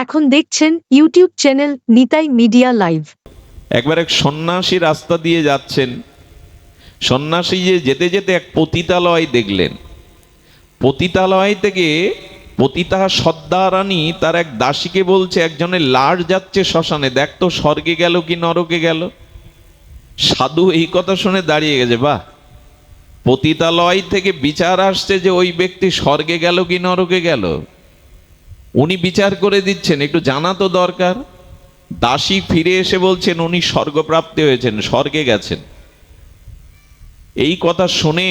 এখন দেখছেন YouTube channel Nitai media live. একবার এক সন্ন্যাসী রাস্তা দিয়ে যাচ্ছেন। সন্ন্যাসী যেতে যেতে এক পতিতালয় দেখলেন। পতিতালয় থেকে পতিতা সদ্দা রানী তার এক দাসীকে বলছে, একজনের লাশ যাচ্ছে শ্মশানে, দেখ তো স্বর্গে গেল কি নরকে গেল। সাধু এই কথা শুনে দাঁড়িয়ে গেছে, বাহ, পতিতালয় থেকে বিচার আসছে যে ওই ব্যক্তি স্বর্গে গেল কি নরকে গেল, উনি বিচার করে দিচ্ছেন, একটু জানা তো দরকার। দাসী ফিরে এসে বলছেন উনি স্বর্গপ্রাপ্তি হয়েছেন, স্বর্গে গেছেন। এই কথা শুনে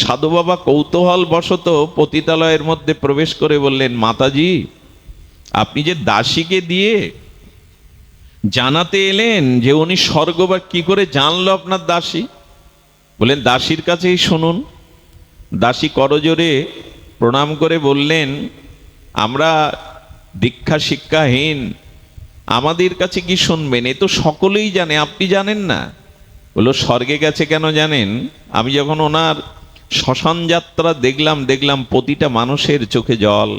সাধু বাবা কৌতূহল বশত পতিতালয়ের মধ্যে প্রবেশ করে বললেন, মাতাজি, আপনি যে দাসীকে দিয়ে জানাতে এলেন যে উনি স্বর্গবাস, কি করে জানলো আপনার দাসী? বললেন দাসীর কাছেই শুনুন। দাসী করজোরে প্রণাম করে বললেন, আমরা দীক্ষা শিক্ষাহীন, আমাদের কাছে কি শুনবেন? এ তো সকলেই জানে, আপনি জানেন না? বললো স্বর্গে গেছে কেন জানেন? আমি যখন ওনার শ্মশান যাত্রা দেখলাম প্রতিটা মানুষের চোখে জল,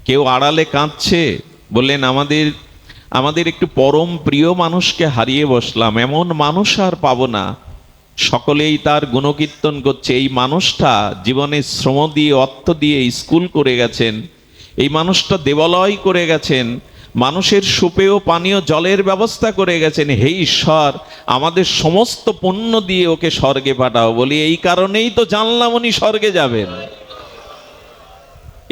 কেউ আড়ালে কাঁদছে। বললেন আমাদের একটু পরম প্রিয় মানুষকে হারিয়ে বসলাম, এমন মানুষ আর পাবো না। সকলেই তার গুণকীর্তন করছে। এই মানুষটা জীবনে শ্রম দিয়ে, অর্থ দিয়ে স্কুল করে গেছেন, এই মানুষটা দেবালয় করে গেছেন, মানুষের সুপেয় পানীয় জলের ব্যবস্থা করে গেছেন। হে ঈশ্বর, আমাদের সমস্ত পুণ্য দিয়ে ওকে স্বর্গে পাঠাও। বলি এই কারণেই তো জানলাম উনি স্বর্গে যাবেন,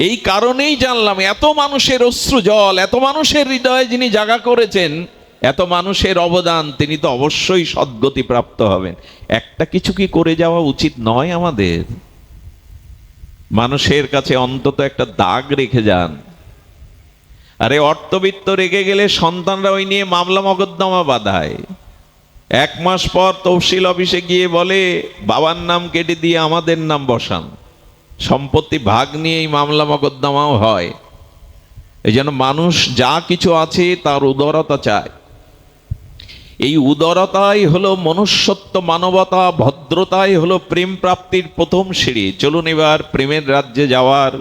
এই কারণেই জানলাম। এত মানুষের অশ্রু জল, এত মানুষের হৃদয়ে যিনি জায়গা করেছেন, এত মানুষের অবদান, তিনি তো অবশ্যই সদ্গতি প্রাপ্ত হবেন। একটা কিছু কি করে যাওয়া উচিত নয় আমাদের? মানুষের কাছে অন্তত একটা দাগ রেখে যান। আরে অর্থবিত্ত রেখে গেলে সন্তানরা ওই নিয়ে মামলা মকদ্দমা বাঁধায়। 1 মাস পর তহসিল অফিসে গিয়ে বলে বাবার নাম কেটে দিয়ে আমাদের নাম বসান। সম্পত্তি ভাগ নিয়ে এই মামলা মকদ্দমাও হয়। এই জন্য মানুষ যা কিছু আছে তার উদারতা চায়। এই উদারতাই হলো মনুষ্যত্ব, মানবতা, ভদ্রতাই হলো প্রেম প্রাপ্তির প্রথম সিঁড়ি। চলুন এবার প্রেমের রাজ্যে যাওয়ার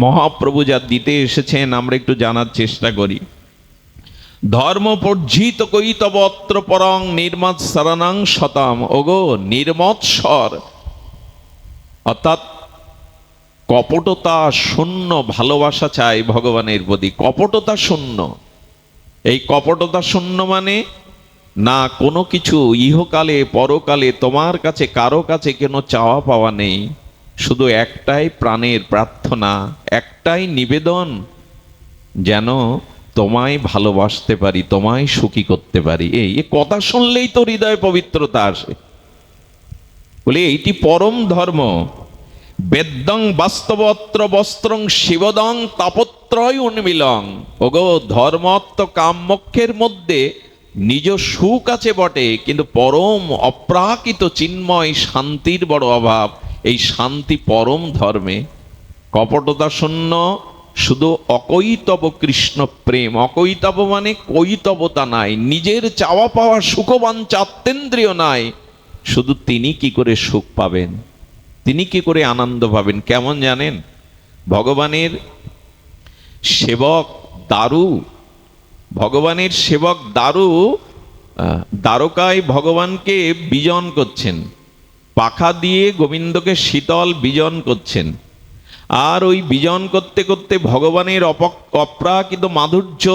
মহাপ্রভু যা দিতে এসেছেন আমরা একটু জানার চেষ্টা করি। ধর্ম পর্জিত কৈতব অত্র পরং নির্মৎ শরণাং শতাম। ওগো নির্মৎসর, অর্থাৎ কপটতা শূন্য ভালোবাসা চাই ভগবানের প্রতি। কপটতা শূন্য, এই কপটতা শূন্য মানে না কোনো কিছু ইহকালে পরকালে তোমার কাছে কারো কাছে কোনো চাওয়া পাওয়া নেই, শুধু একটাই প্রাণের প্রার্থনা, একটাই নিবেদন, যেন তোমায় ভালোবাসতে পারি, তোমায় সুখী করতে পারি। এই কথা শুনলেই তো হৃদয়ে পবিত্রতা আসে। বলে এইটি পরম ধর্ম। বেদং বাস্তবত্র বস্ত্রং শিবদং তাপত্রয় উন্মিলং। ওগো ধর্মত্ব কাম মোক্ষের মধ্যে নিজ সুখ আছে বটে, কিন্তু পরম অপ্রাকৃত চিন্ময় শান্তির বড় অভাব। এই শান্তি পরম ধর্মে। কপটতা শূন্য, শুধু অকৈতব কৃষ্ণ প্রেম। অকৈতব মানে কৈতবতা নাই, নিজের চাওয়া পাওয়া সুখবাঞ্ছা আত্মেন্দ্রিয় নাই। শুধু তিনি কি করে সুখ পাবেন, তিনি কি করে আনন্দ পাবেন? কেমন জানেন? ভগবানের সেবক দারু, ভগবানের সেবক দারু দ্বারকায় ভগবানকে বিজন করছেন, পাখা দিয়ে গোবিন্দকে শীতল বিজন করছেন। আর ওই বিজন করতে করতে ভগবানের অপ্রাকৃত মাধুর্য,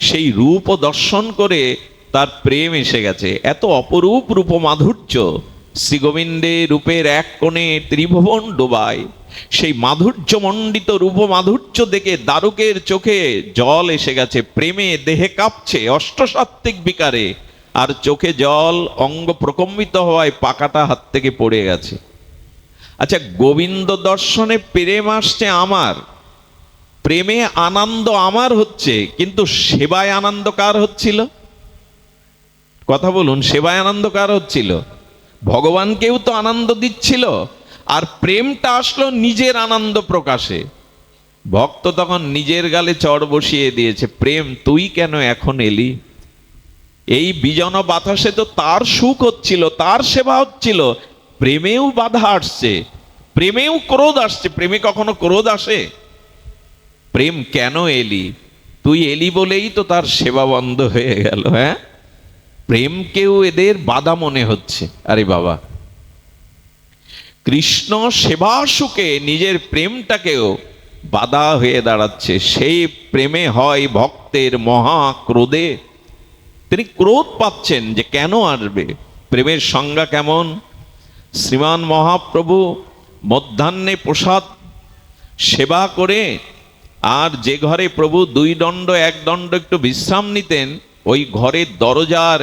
সেই রূপ দর্শন করে তার প্রেম এসে গেছে। এত অপরূপ রূপ মাধুর্য, শ্রী গোবিন্দের রূপের এক কোণে ত্রিভুবন ডোবায়। সেই মাধুর্য মণ্ডিত রূপ মাধুর্য দেখে দারুকের চোখে জল এসে গেছে, প্রেমে দেহে কাঁপছে অষ্টসাত্ত্বিক বিকারে, আর চোখে জল, অঙ্গ প্রকম্পিত হওয়ায় পাকাটা হাত থেকে পড়ে গেছে। আচ্ছা, গোবিন্দ দর্শনে প্রেম আসছে আমার, প্রেমে আনন্দ আমার হচ্ছে, কিন্তু সেবায় আনন্দ কার হচ্ছিল? কথা বলুন, সেবায় আনন্দ কার হচ্ছিল? ভগবানকেও তো আনন্দ দিচ্ছিল, আর প্রেমটা আসলো নিজের আনন্দ প্রকাশে। ভক্ত তখন নিজের গালে চড় বসিয়ে দিয়েছে, প্রেম তুই কেন এখন এলি? এই বিজন বাতাসে তো তার সুখ হচ্ছিল, তার সেবা হচ্ছিল, প্রেমেও বাধা আসছে, প্রেমেও ক্রোধ আসছে। প্রেমে কখনো ক্রোধ আসে? প্রেম কেন এলি? তুই এলি বলেই তো তার সেবা বন্ধ হয়ে গেল। হ্যাঁ, প্রেমকেও এদের বাধা মনে হচ্ছে। আরে বাবা, কৃষ্ণ সেবা সুখে নিজের প্রেমটাকেও বাধা হয়ে দাঁড়াচ্ছে। সেই প্রেমে হয় ভক্তের মহা ক্রোধে। তিনি ক্রোধ পাচ্ছেন যে কেন আসবে। প্রেমের সংজ্ঞা কেমন? শ্রীমান মহাপ্রভু মধ্যাহ্নে প্রসাদ সেবা করে আর যে ঘরে প্রভু 2 দণ্ড 1 দণ্ড একটু বিশ্রাম নিতেন, ওই ঘরের দরজার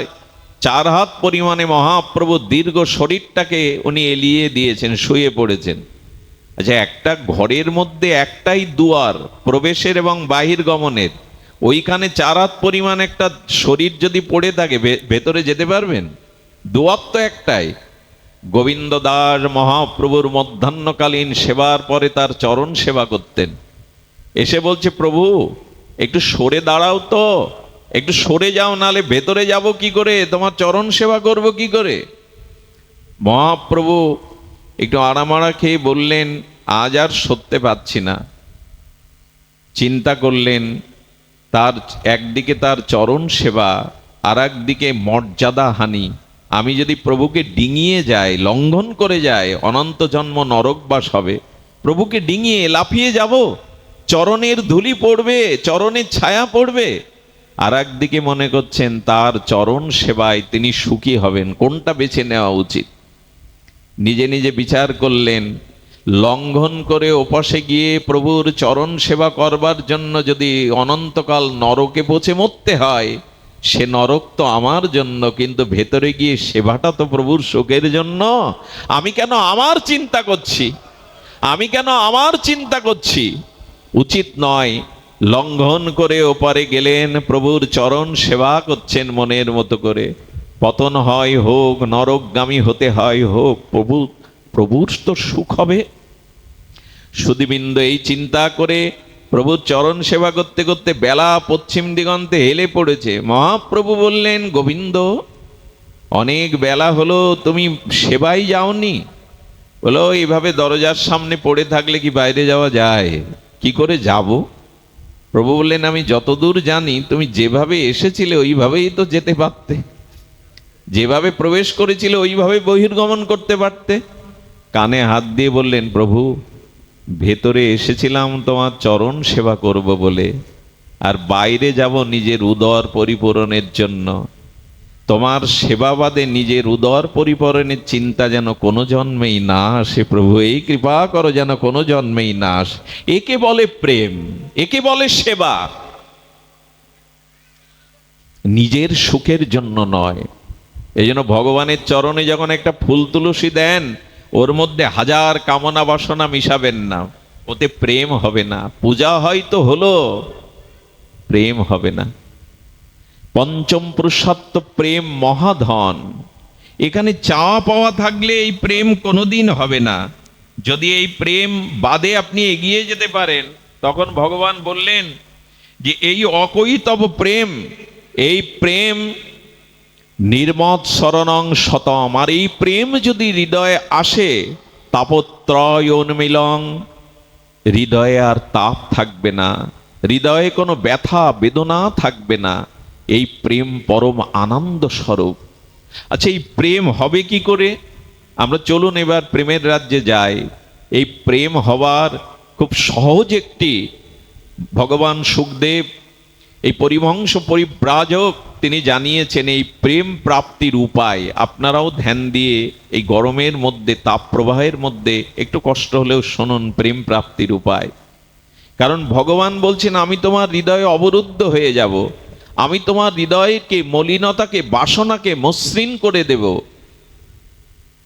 4 হাত পরিমাণে মহাপ্রভু দীর্ঘ শরীরটাকে উনি এলিয়ে দিয়েছেন, শুয়ে পড়েছেন। আচ্ছা, একটা ঘরের মধ্যে একটাই দুয়ার প্রবেশের এবং বাহির গমনের, ওইখানে 4 হাত পরিমাণ একটা শরীর যদি পড়ে থাকে, ভেতরে যেতে পারবেন? দুয়ার তো একটাই। গোবিন্দ দাস মহাপ্রভুর মধ্যাহ্নকালীন সেবার পরে তার চরণ সেবা করতেন। এসে বলছে, প্রভু একটু সরে দাঁড়াও তো, একটু সরে যাও, নালে ভেতরে যাব কি করে, তোমার চরণ সেবা করব কি করে? মহাপ্রভু একটু আড়ামাড়া খেয়ে বললেন, আজ আর সরতে পারছি না। চিন্তা করলেন, তার একদিকে তার চরণ সেবা, আর একদিকে মর্যাদা হানি। আমি যদি প্রভুকে ডিঙিয়ে যাই, লঙ্ঘন করে যাই, অনন্ত জন্ম নরকবাস হবে। প্রভুকে ডিঙিয়ে লাফিয়ে যাব, চরণের ধুলি পড়বে, চরণের ছায়া পড়বে। আর একদিকে মনে করছেন তার চরণ সেবায় তিনি সুখী হবেন। কোনটা বেছে নেওয়া উচিত? নিজে নিজে বিচার করলেন, লঙ্ঘন করে ওপাশে গিয়ে প্রভুর চরণ সেবা করবার জন্য যদি অনন্তকাল নরকে পচে মরতে হয়, সে নরক তো আমার জন্য, কিন্তু ভেতরে গিয়ে সেবাটা তো প্রভুর সুখের জন্য। আমি কেন আমার চিন্তা করছি? আমি কেন আমার চিন্তা করছি? উচিত নয়। লঙ্ঘন করে ওপারে গেলেন, প্রভুর চরণ সেবা করছেন মনের মতো করে। পতন হয় হোক, নরকগামী হতে হয় হোক, প্রভুর তো সুখ হবে। সুধীবৃন্দ এই চিন্তা করে প্রভুর চরণ সেবা করতে করতে বেলা পশ্চিম দিগন্তে হেলে পড়েছে। মহাপ্রভু বললেন, গোবিন্দ অনেক বেলা হলো, তুমি সেবাই যাওনি? বলো, এইভাবে দরজার সামনে পড়ে থাকলে কি বাইরে যাওয়া যায়? কি করে যাব? প্রভু বললেন, আমি যতদূর জানি তুমি যেভাবে এসেছিলে ওইভাবেই তো যেতে পারতে, যেভাবে প্রবেশ করেছিলে ওইভাবে বহির্গমন করতে পারতে। কানে হাত দিয়ে বললেন, প্রভু ভেতরে এসেছিলাম তোমার চরণ সেবা করব বলে, আর বাইরে যাব নিজের উদর পরিপূরণের জন্য। তোমার সেবা বাদে নিজের উদর পরিপূরণের চিন্তা যেন কোনো জন্মেই না আসে। প্রভু এই কৃপা করো যেন কোনো জন্মেই না আসে। একে বলে প্রেম, একে বলে সেবা। নিজের সুখের জন্য নয়। এই জন্য ভগবানের চরণে যখন একটা ফুল তুলসী দেন, ওর মধ্যে 1000 কামনা বাসনা মিশাবেন না, ওতে প্রেম হবে না। পূজা হয়তো হলো, প্রেম হবে না। পঞ্চম পুরুষত্ব প্রেম মহাধন। এখানে চাওয়া পাওয়া থাকলে এই প্রেম কোনোদিন হবে না। যদি এই প্রেম বাদে আপনি এগিয়ে যেতে পারেন, তখন ভগবান বললেন যে এই অকৈতব প্রেম, এই প্রেম নির্মদ শরণং শতম। আর এই প্রেম যদি হৃদয়ে আসে, তাপত্রয় উন্মিলং, হৃদয়ে আর তাপ থাকবে না, হৃদয়ে কোনো ব্যথা বেদনা থাকবে না। এই প্রেম পরম আনন্দ স্বরূপ। আচ্ছা, এই প্রেম হবে কি করে? আমরা চলুন এবার প্রেমের রাজ্যে যাই। এই প্রেম হবার খুব সহজ একটি, ভগবান সুখদেব এই পরিমহংস পরিব্রাজক তিনি জানিয়েছেন এই প্রেম প্রাপ্তির উপায়। আপনারাও ধ্যান দিয়ে এই গরমের মধ্যে, তাপ প্রবাহের মধ্যে একটু কষ্ট হলেও শুনুন প্রেম প্রাপ্তির উপায়। কারণ ভগবান বলছেন, আমি তোমার হৃদয়ে অবরুদ্ধ হয়ে যাব, আমি তোমার হৃদয়কে, মলিনতাকে, বাসনাকে মসৃণ করে দেব।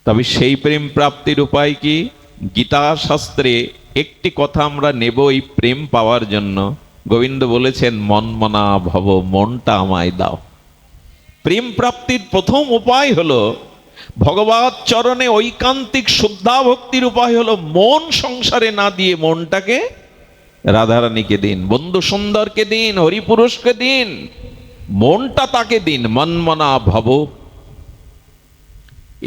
তবে সেই প্রেম প্রাপ্তির উপায় কি? গীতা শাস্ত্রে একটি কথা আমরা নেব এই প্রেম পাওয়ার জন্য। গোবিন্দ বলেছেন, মনমনা ভব, মনটা আমায় দাও। প্রেম প্রাপ্তির প্রথম উপায় হলো ভগবৎ চরণে ঐকান্তিক শুদ্ধা ভক্তির উপায় হলো মন সংসারে না দিয়ে মনটাকে রাধারানীকে দিন, বন্ধু সুন্দরকে দিন, হরিপুরুষকে দিন, মনটা তাকে দিন। মনমনা ভব।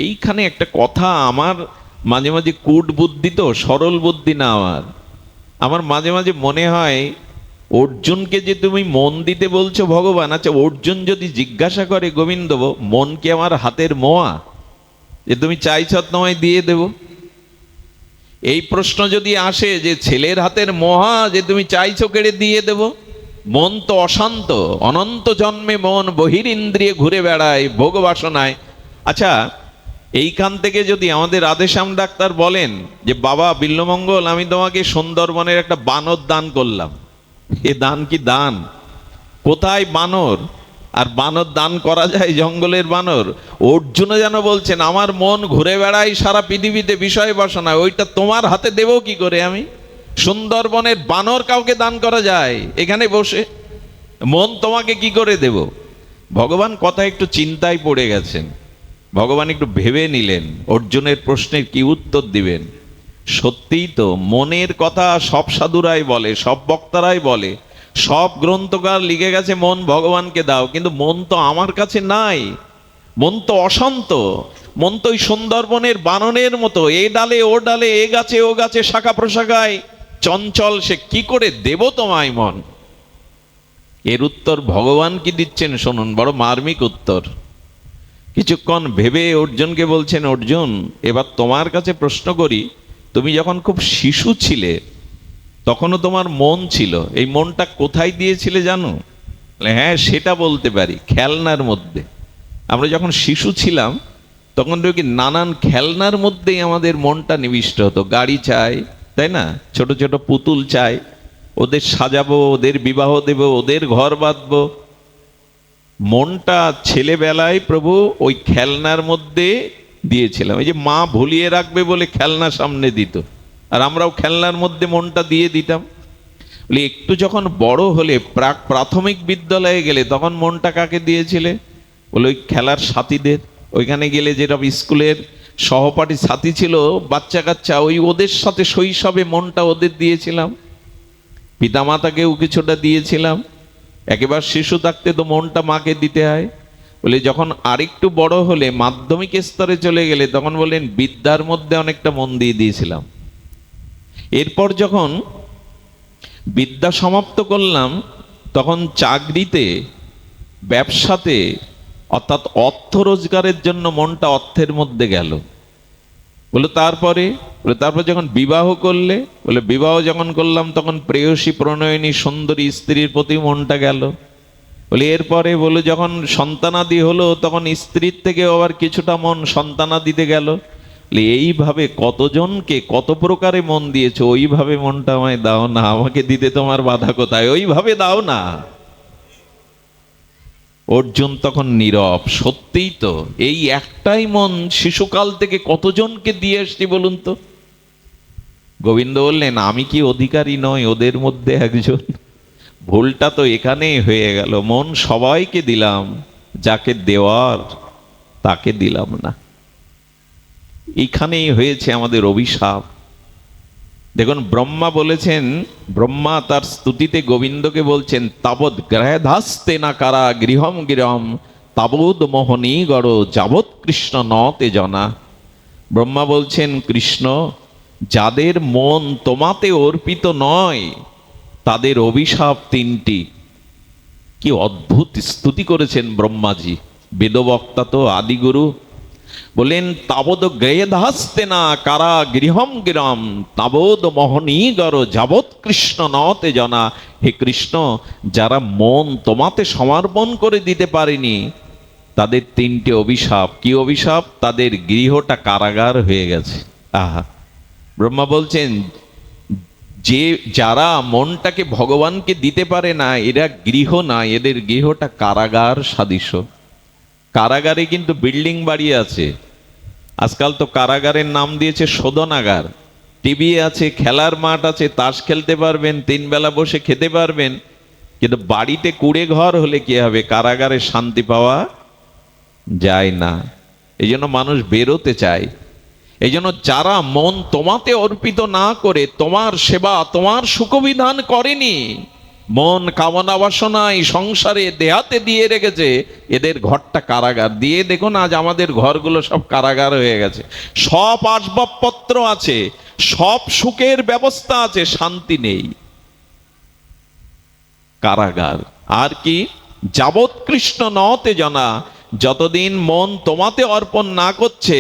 এইখানে একটা কথা, আমার মাঝে মাঝে কূট বুদ্ধি তো, সরল বুদ্ধি না, আমার মাঝে মাঝে মনে হয় অর্জুনকে যে তুমি মন দিতে বলছো ভগবান, আচ্ছা অর্জুন যদি জিজ্ঞাসা করে গোবিন্দ মন কি আমার হাতের মোয়া যে তুমি চাইছো তোমায় দিয়ে দেব? এই প্রশ্ন যদি আসে যে ছেলের হাতের মোহা যে তুমি চাইছো কেড়ে দিয়ে দেব, মন তো অশান্ত, অনন্ত জন্মে মন বহিরিন্দ্রিয়ে ঘুরে বেড়ায় ভোগ বাসনায়। আচ্ছা এইখান থেকে যদি আমাদের রাধেশ্যাম ডাক্তার বলেন যে বাবা বিল্লমঙ্গল আমি তোমাকে সুন্দরবনের একটা বানর দান করলাম, এ দান কি দান? কোথায় বানর? আর বানর দান করা যায়? জঙ্গলের বানর। অর্জুনও যেন বলছেন আমার মন ঘুরে বেড়াই সারা পৃথিবীতে বিষয় বাসনা, ওইটা তোমার হাতে দেব কি করে আমি? সুন্দরবনের বানর কাউকে দান করা যায় এখানে বসে? মন তোমাকে কি করে দেব? ভগবান কথা একটু চিন্তায় পড়ে গেছেন। ভগবান একটু ভেবে নিলেন অর্জুনের প্রশ্নের কি উত্তর দিবেন। সত্যিই তো মনের কথা সব সাধুরাই বলে, সব বক্তারাই বলে, সব গ্রন্থকার লিখে গেছে মন ভগবানকে দাও, কিন্তু মন তো আমার কাছে নাই। মন তো অশান্ত, মন তো ওই সুন্দরবনের বানরের মতো, এ ডালে ও ডালে, এ গাছে ও গাছে, শাখা প্রশাখায় চঞ্চল, সে কি করে দেব তোমায় মন? এর উত্তর ভগবান কি দিচ্ছেন শুনুন, বড় মার্মিক উত্তর। কিছুক্ষণ ভেবে অর্জুনকে বলছেন, অর্জুন এবার তোমার কাছে প্রশ্ন করি, তুমি যখন খুব শিশু ছিলে তখনও তোমার মন ছিল, এই মনটা কোথায় দিয়েছিলে জানো? হ্যাঁ সেটা বলতে পারি, খেলনার মধ্যে। আমরা যখন শিশু ছিলাম তখন দেখি নানান খেলনার মধ্যেই আমাদের মনটা নিবিষ্ট হতো। গাড়ি চাই, তাই না? ছোট ছোট পুতুল চাই, ওদের সাজাবো, ওদের বিবাহ দেব, ওদের ঘর বাঁধবো। মনটা ছেলেবেলায় প্রভু ওই খেলনার মধ্যে দিয়েছিলাম। এই যে মা ভুলিয়ে রাখবে বলে খেলনা সামনে দিত, আর আমরাও খেলনার মধ্যে মনটা দিয়ে দিতাম। বলি একটু যখন বড় হলে প্রাথমিক বিদ্যালয়ে গেলে তখন মনটা কাকে দিয়েছিলে? বলে ওই খেলার সাথীদের, ওইখানে গেলে যেটা স্কুলের সহপাঠী সাথী ছিল বাচ্চা কাচ্চা, ওই ওদের সাথে শৈশবে মনটা ওদের দিয়েছিলাম। পিতামাতাকেও কিছুটা দিয়েছিলাম। একেবারে শিশু থাকতে তো মনটা মাকে দিতে হয়। বলে যখন আরেকটু বড় হলে মাধ্যমিক স্তরে চলে গেলে তখন বলেন বিদ্যার মধ্যে অনেকটা মন দিয়ে দিয়েছিলাম। এরপর যখন বিদ্যা সমাপ্ত করলাম তখন চাকরিতে, ব্যবসাতে, অর্থাৎ অর্থ রোজগারের জন্য মনটা অর্থের মধ্যে গেল। বলে তারপর যখন বিবাহ করলে, বলে বিবাহ যখন করলাম তখন প্রেয়সী প্রণয়িনী সুন্দরী স্ত্রীর প্রতি মনটা গেল। বলে এরপরে বলে যখন সন্তানাদি হলো তখন স্ত্রীর থেকে আবার কিছুটা মন সন্তানাদিতে গেল। এইভাবে কতজনকে কত প্রকারে মন দিয়েছো, ওইভাবে মনটা আমায় দাও না, আমাকে দিতে তোমার বাধা কোথায়? ওইভাবে দাও না। অর্জুন তখন নীরব। সত্যিই তো এই একটাই মন শিশুকাল থেকে কতজনকে দিয়ে এসছি বলুন তো? গোবিন্দ বললেন আমি কি অধিকারী নই ওদের মধ্যে একজন? ভুলটা তো এখানেই হয়ে গেল, মন সবাইকে দিলাম, যাকে দেওয়ার তাকে দিলাম না। এইখানেই হয়েছে আমাদের অভিশাপ। দেখুন ব্রহ্মা বলেছেন, ব্রহ্মা তার স্তুতিতে গোবিন্দকে বলছেন তাবৎ গ্রহধাস্তে না কারা গৃহম গৃহম তাবৎ মোহনী গড় যাবৎ কৃষ্ণ নতে জনা। ব্রহ্মা বলছেন কৃষ্ণ যাদের মন তোমাতে অর্পিত নয় তাদের অভিশাপ তিনটি। কি অদ্ভুত স্তুতি করেছেন ব্রহ্মাজি, বেদবক্তা তো আদিগুরু। বলেন তাবদ গ্রহধাস্তে না কারা গৃহম গৃহম তাবদ মোহনী গড় যাবৎ কৃষ্ণ নতে জনা। হে কৃষ্ণ যারা মন তোমাতে সমর্পণ করে দিতে পারেনি তাদের তিনটে অভিশাপ। কি অভিশাপ? তাদের গৃহটা কারাগার হয়ে গেছে। আহা, ব্রহ্মা বলছেন যে যারা মনটাকে ভগবানকে দিতে পারে না এরা গৃহ না, এদের গৃহটা কারাগার সাদৃশ্য। কারাগারে কিন্তু বিল্ডিং বাড়ি আছে, আজকাল তো কারাগারের নাম দিয়েছে শোধনাগার। টিভি আছে, খেলার মাঠ আছে, তাস খেলতে পারবেন, 3 বেলা বসে খেতে পারবেন, কিন্তু বাড়িতে কুড়ে ঘর হলে কি হবে? কারাগারে শান্তি পাওয়া যায় না। এই জন্য মানুষ বেরোতে চায়। এই জন্য যারা মন তোমাতে অর্পিত না করে তোমার সেবা, তোমার সুখবিধান করেনি, মন কামনা বাসনায় সংসারে দেহাতে দিয়ে রেখেছে, এদের ঘরটা কারাগার। দিয়ে দেখুন আজ আমাদের ঘরগুলো সব কারাগার হয়ে গেছে। সব আসবাবপত্র আছে, সব সুখের ব্যবস্থা আছে, শান্তি নেই। কারাগার। আর কি? যাবৎ কৃষ্ণ নতে জনা, যতদিন মন তোমাতে অর্পণ না করছে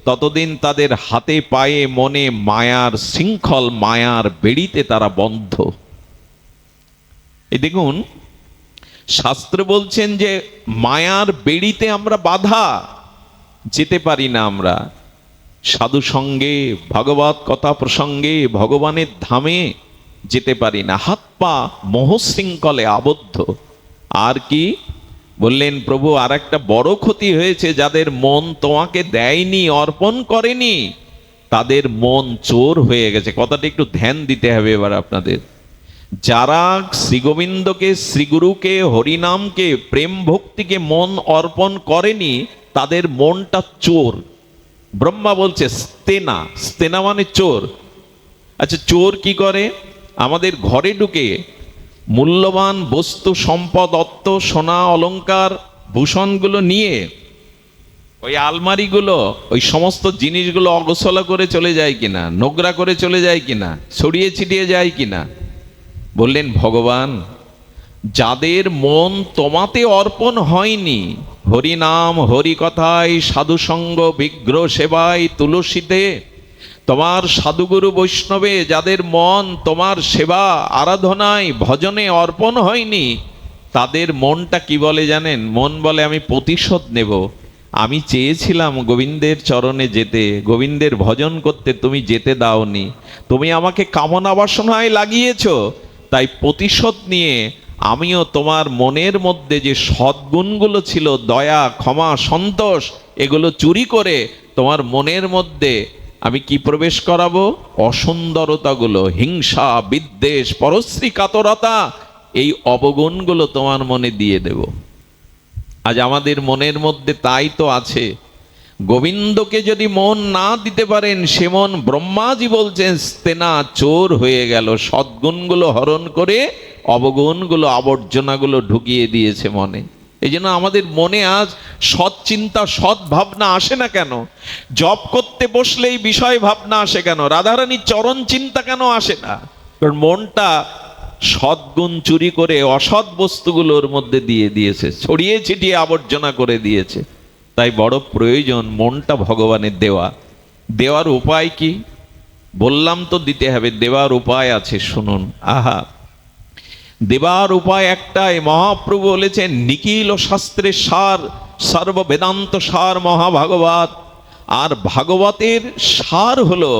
ততদিন তাদের হাতে পায়ে মনে মায়ার শৃঙ্খল, মায়ার বেড়িতে তারা বন্ধ। এই দেখুন, শাস্ত্র বলছেন যে মায়ার বেড়িতে আমরা বাধা, যেতে পারি না আমরা সাধু সঙ্গে, ভগবত কথা প্রসঙ্গে, ভগবানের ধামে যেতে পারি না, হাত পা মোহশৃঙ্খলে আবদ্ধ। আর কি বললেন প্রভু? আর একটা বড় ক্ষতি হয়েছে, যাদের মন তোমাকে দেয়নি, অর্পণ করেনি, তাদের মন চোর হয়ে গেছে। কথাটা একটু ধ্যান দিতে হবে এবার আপনাদের। যারা শ্রীগোবিন্দকে, শ্রীগুরুকে, হরিনামকে, প্রেম ভক্তিকে মন অর্পণ করেনি, তাদের মনটা চোর। ব্রহ্মা বলছে স্তেনা, স্তেনা মানে চোর। আচ্ছা, চোর কি করে? আমাদের ঘরে ঢুকে মূল্যবান বস্তু সম্পদ, অর্থ, সোনা, অলংকার, ভূষণগুলো নিয়ে ওই আলমারিগুলো, ওই সমস্ত জিনিসগুলো অগোছলা করে চলে যায় কিনা, নোংরা করে চলে যায় কিনা, ছড়িয়ে ছিটিয়ে যায় কিনা। বললেন ভগবান, যাদের মন তোমাতে অর্পণ হয়নি, হরিনাম, হরিকথায়, সাধুসঙ্গ, বিগ্রহ সেবায়, তুলসীতে, তোমার সাধুগুরু বৈষ্ণবে যাদের মন তোমার সেবা, আরাধনায়, ভজনে অর্পণ হয়নি, তাদের মনটা কি বলে জানেন? মন বলে আমি প্রতিশোধ নেব। আমি চেয়েছিলাম গোবিন্দের চরণে যেতে, গোবিন্দের ভজন করতে, তুমি যেতে দাওনি, তুমি আমাকে কামনা বাসনায় লাগিয়েছো, তাই প্রতিশোধ নিয়ে আমিও তোমার মনের মধ্যে যে সদ্গুণগুলো ছিল, দয়া, ক্ষমা, সন্তোষ, এগুলো চুরি করে তোমার মনের মধ্যে আমি কি প্রবেশ করাবো? অসুন্দরতাগুলো, হিংসা, বিদ্বেষ, পরশ্রী কাতরতা, এই অবগুণগুলো তোমার মনে দিয়ে দেব। আজ আমাদের মনের মধ্যে তাই তো আছে। গোবিন্দকে যদি মন না দিতে পারেন, সে মন ব্রহ্মাজি বলছেন স্তেনা, চোর হয়ে গেল। সদ্গুণগুলো হরণ করে অবগুণগুলো, আবর্জনাগুলো ঢুকিয়ে দিয়েছে মনে। এই জন্য আমাদের মনে আজ সৎ চিন্তা, সৎ ভাবনা আসে না কেন? জপ করতে বসলেই বিষয় ভাবনা আসে কেন? রাধারানীর চরণ চিন্তা কেন আসে না? কারণ মনটা সদ্গুণ চুরি করে অসৎ বস্তুগুলোর মধ্যে দিয়ে দিয়েছে, ছড়িয়ে ছিটিয়ে আবর্জনা করে দিয়েছে। তাই বড় প্রয়োজন মনটা ভগবানের দেওয়া। দেওয়ার উপায় কি? বললাম তো দিতে হবে, দেওয়ার উপায় আছে, শুনুন। আহা, দেবার উপায় একটাই। মহাপ্রভু বলেছেন নিখিল শাস্ত্রের সার, সর্ব বেদান্ত সার মহাভাগবত। আর ভাগবতের সার হলো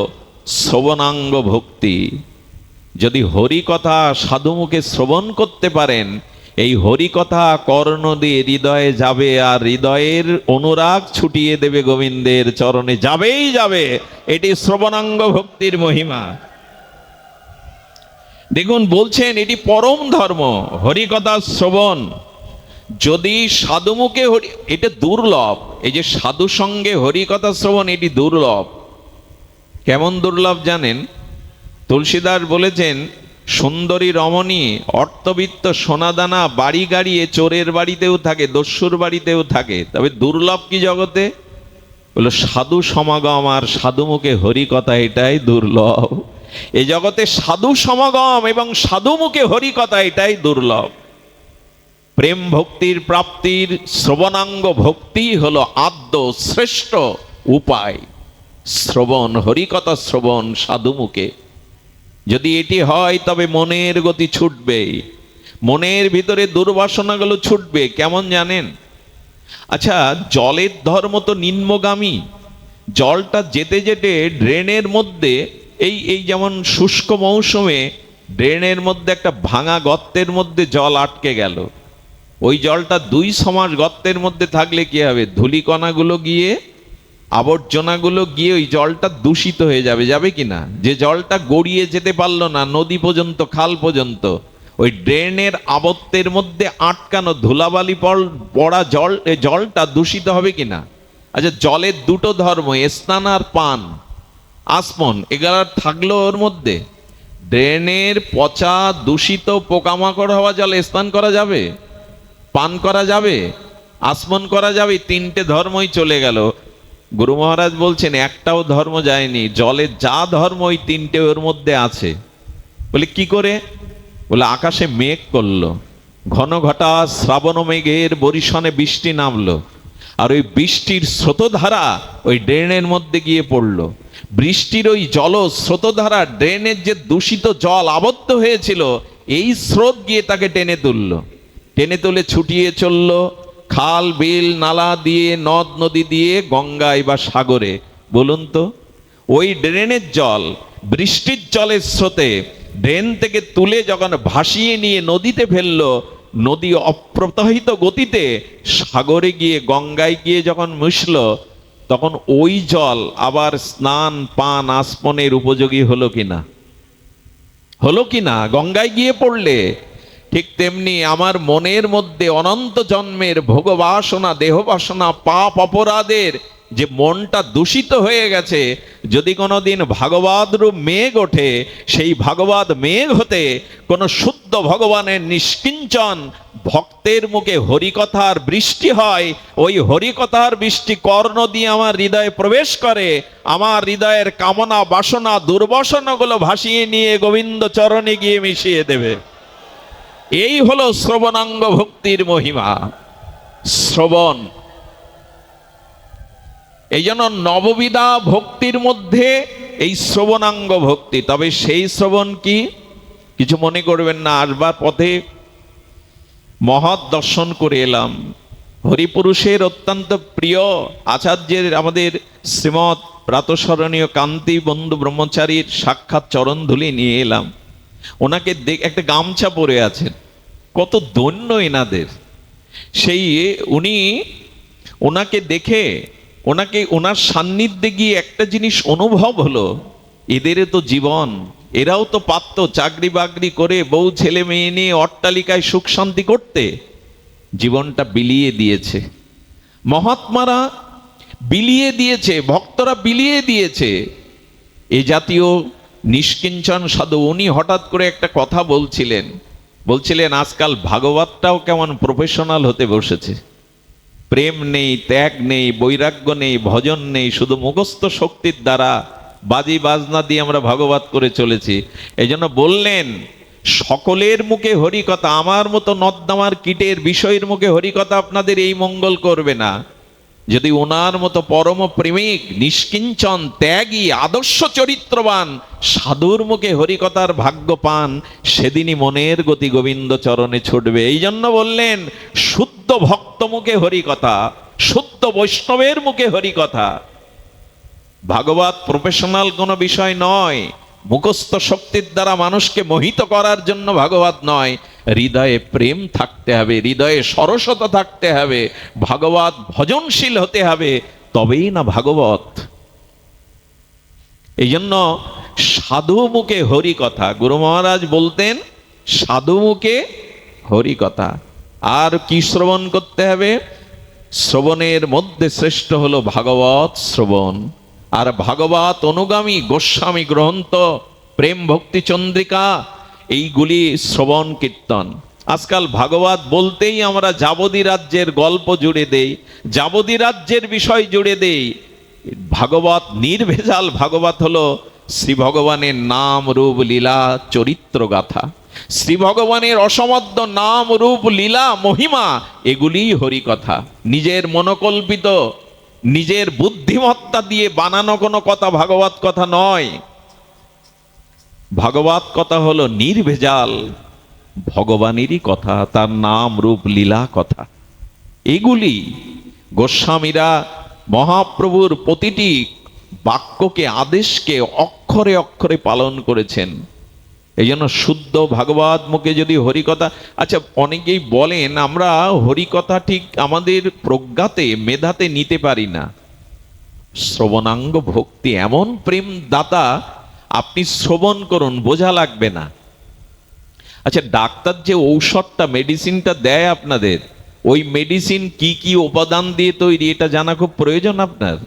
শ্রবণাঙ্গ ভক্তি। যদি হরি কথা সাধুমুখে শ্রবণ করতে পারেন, এই হরি কথা কর্ণ দিয়ে হৃদয়ে যাবে, আর হৃদয়ের অনুরাগ ছুটিয়ে দেবে গোবিন্দের চরণে, যাবেই যাবে। এটি শ্রবণাঙ্গ ভক্তির মহিমা। দেখুন, বলছেন এটি পরম ধর্ম, হরিকথা শ্রবণ। যদি সাধুমুখে হরি, এটা দুর্লভ। এই যে সাধু সঙ্গে হরিকথা শ্রবণ, এটি দুর্লভ। কেমন দুর্লভ জানেন? তুলসীদাস বলেছেন, সুন্দরী রমণী, অর্থবিত্ত, সোনাদানা, বাড়ি গাড়ি এ চোরের বাড়িতেও থাকে, দস্যুর বাড়িতেও থাকে, তবে দুর্লভ কি জগতে? বলো সাধু সমাগম আর সাধুমুখে হরিকথা, এটাই দুর্লভ। এই জগতে সাধু সমাগম এবং সাধুমুখে হরিকথা, এটাই দুর্লভ। প্রেম ভক্তির প্রাপ্তির শ্রবণাঙ্গ ভক্তি হলো আদ্য শ্রেষ্ঠ উপায়। শ্রবণ, হরিকথা শ্রবণ সাধুমুখে যদি এটি হয়, তবে মনের গতি ছুটবে, মনের ভিতরে দুর্বাসনাগুলো ছুটবে। কেমন জানেন? আচ্ছা, জলের ধর্ম তো নিম্নগামী। জলটা যেতে যেতে ড্রেনের মধ্যে, এই যেমন শুষ্ক মৌসুমে ড্রেনের মধ্যে একটা ভাঙা গর্তের মধ্যে জল আটকে গেল, ওই জলটা 2 সমাস গর্তের মধ্যে থাকলে কি হবে? ধূলিকণাগুলো গিয়ে, আবর্জনাগুলো গিয়ে ওই জলটা দূষিত হয়ে যাবে, যাবে কিনা? যে জলটা গড়িয়ে যেতে পারলো না নদী পর্যন্ত, খাল পর্যন্ত, ওই ড্রেনের আবর্তের মধ্যে আটকানো ধুলাবালি পড়া জল, এই জলটা দূষিত হবে কিনা? আচ্ছা, জলের দুটো ধর্ম, স্নান আর পান, আসমন, এগুলো থাকলো ওর মধ্যে। ড্রেনের পচা দূষিত পোকামাকড় হওয়া জলে স্নান করা যাবে? পান করা যাবে? আসমন করা যাবে? 3টে ধর্মই চলে গেল। গুরু মহারাজ বলছেন একটাও ধর্ম যায়নি, জলে যা ধর্ম ওই 3টে ওর মধ্যে আছে। বলে কি করে? বলে আকাশে মেঘ করলো, ঘন ঘটা শ্রাবণ মেঘের বরিশনে বৃষ্টি নামলো, আর ওই বৃষ্টির স্রোতধারা ওই ড্রেনের মধ্যে গিয়ে পড়লো। বৃষ্টির ওই জল স্রোতধারা ড্রেনের যে দূষিত জল আবদ্ধ হয়েছিল, এই স্রোত গিয়ে তাকে টেনে তুললো। টেনে তুলে ছুটিয়ে চললো খাল বিল নালা দিয়ে, নদ নদী দিয়ে, গঙ্গায় বা সাগরে। বলুন তো, ওই ড্রেনের জল বৃষ্টির জলের স্রোতে ড্রেন থেকে তুলে যখন ভাসিয়ে নিয়ে নদীতে ফেললো, নদী অপ্রবাহিত গতিতে সাগরে গিয়ে, গঙ্গায় গিয়ে যখন মিশলো, তখন ওই জল আবার স্নান পান আসমনের উপযোগী হলো কিনা? হলো কিনা? গঙ্গায় গিয়ে পড়লে। ঠিক তেমনি আমার মনের মধ্যে অনন্ত জন্মের ভোগবাসনা, দেহবাসনা, পাপ অপরাধের যে মনটা দূষিত হয়ে গেছে, যদি কোনোদিন ভাগবত রূপ মেঘ ওঠে, সেই ভাগবত মেঘ হতে কোন শুদ্ধ ভগবানের নিষ্কিঞ্চন ভক্তের মুখে হরিকথার বৃষ্টি হয়, ওই হরিকথার বৃষ্টি কর্ণ দিয়ে আমার হৃদয়ে প্রবেশ করে, আমার হৃদয়ের কামনা বাসনা দুর্বাসনাগুলো ভাসিয়ে নিয়ে গোবিন্দ চরণে গিয়ে মিশিয়ে দেবে। এই হলো শ্রবণাঙ্গ ভক্তির মহিমা, শ্রবণ। এই জন্য নববিধা ভক্তির মধ্যে এই শ্রবণাঙ্গ ভক্তি। তবে সেই শ্রবণ কি? কিছু মনে করবেন না, আসবার পথে মহৎ দর্শন করে এলাম। হরিপুরুষের অত্যন্ত প্রিয় আচার্যের, আমাদের শ্রীমৎ প্রাতঃস্মরণীয় কান্তি বন্ধু ব্রহ্মচারীর সাক্ষাৎ চরণ ধুলি নিয়ে এলাম। ওনাকে একটা গামছা পরে আছেন, কত ধন্য এনাদের। সেই ওনাকে দেখে, ওনার সান্নিধ্যে গিয়ে একটা জিনিস অনুভব হলো, এদের তো জীবন, এরাও তো পারত চাকরি বাকরি করে বউ ছেলে মেয়ে নিয়ে অট্টালিকায় সুখ শান্তি করতে, জীবনটা বিলিয়ে দিয়েছে। মহাত্মারা বিলিয়ে দিয়েছে, ভক্তরা বিলিয়ে দিয়েছে। এ জাতীয় নিষ্কিঞ্চন সাধু উনি হঠাৎ করে একটা কথা বলছিলেন আজকাল ভাগবতটাও কেমন প্রফেশনাল হতে বসেছে। প্রেম নেই, ত্যাগ নেই, বৈরাগ্য নেই, ভজন নেই, শুধু মুখস্থ শক্তির দ্বারা বাজি বাজনা দিয়ে আমরা ভাগবত করে চলেছি। এই জন্য বললেন, সকলের মুখে হরিকথা, আমার মতো নর্দমার কীটের বিষয়ের মুখে হরিকথা আপনাদের এই মঙ্গল করবে না। যদি ওনার মতো পরম প্রেমিক, নিষ্কিঞ্চন, ত্যাগী, আদর্শ চরিত্রবান সাধুর মুখে হরিকথার ভাগ্য পান, সেদিনই মনের গতি গোবিন্দ চরণে ছুটবে। এই জন্য বললেন, শুদ্ধ ভক্ত মুখে হরিকথা, শুদ্ধ বৈষ্ণবের মুখে হরিকথা। ভাগবত প্রফেশনাল কোনো বিষয় নয়, মুখস্থ শক্তির দ্বারা মানুষকে মোহিত করার জন্য ভাগবত নয়। হৃদয়ে প্রেম থাকতে হবে, হৃদয়ে সরসতা থাকতে হবে, ভাগবত ভজনশীল হতে হবে, তবেই না ভাগবত। এই জন্য সাধু মুখে হরি কথা, গুরু মহারাজ বলতেন সাধু মুখে হরি কথা। আর কি শ্রবণ করতে হবে? শ্রবণের মধ্যে শ্রেষ্ঠ হলো ভাগবত শ্রবণ। আর ভাগবত অনুগামী গোস্বামী গ্রন্থ, প্রেম ভক্তি চন্দ্রিকা, এইগুলি শ্রবণ কীর্তন। আজকাল ভাগবত বলতেই আমরা যাবদী রাজ্যের গল্প জুড়ে দেই, যাবদী রাজ্যের বিষয় জুড়ে দেই। ভাগবত নির্ভেজাল ভাগবত হলো শ্রী ভগবানের নাম রূপ লীলা চরিত্র গাথা। শ্রী ভগবানের অসমাদ্য নাম রূপ লীলা মহিমা, এগুলিই হরিকথা। নিজের মনোকল্পিত, নিজের বুদ্ধিমত্তা দিয়ে বানানো কোনো কথা ভাগবত কথা নয়। ভাগবত কথা হলো নির্ভেজাল ভগবানেরই কথা, তার নাম রূপ লীলা কথা। এগুলি গোস্বামীরা মহাপ্রভুর প্রতিটি বাক্যকে, আদেশকে অক্ষরে অক্ষরে পালন করেছেন। এই জন্য শুদ্ধ ভাগবত মুখে যদি হরিকথা, আচ্ছা অনেকেই বলেন আমরা হরিকথা ঠিক আমাদের প্রজ্ঞাতে মেধাতে নিতে পারি না। শ্রবণাঙ্গ ভক্তি এমন প্রেম দাতা, আপনি শ্রবণ করুন, বোঝা লাগবে না। আচ্ছা ডাক্তার যে ঔষধটা, মেডিসিনটা দেয় আপনাদের, ওই মেডিসিন কি কি উপাদান দিয়ে তৈরি এটা জানা খুব প্রয়োজন আপনার।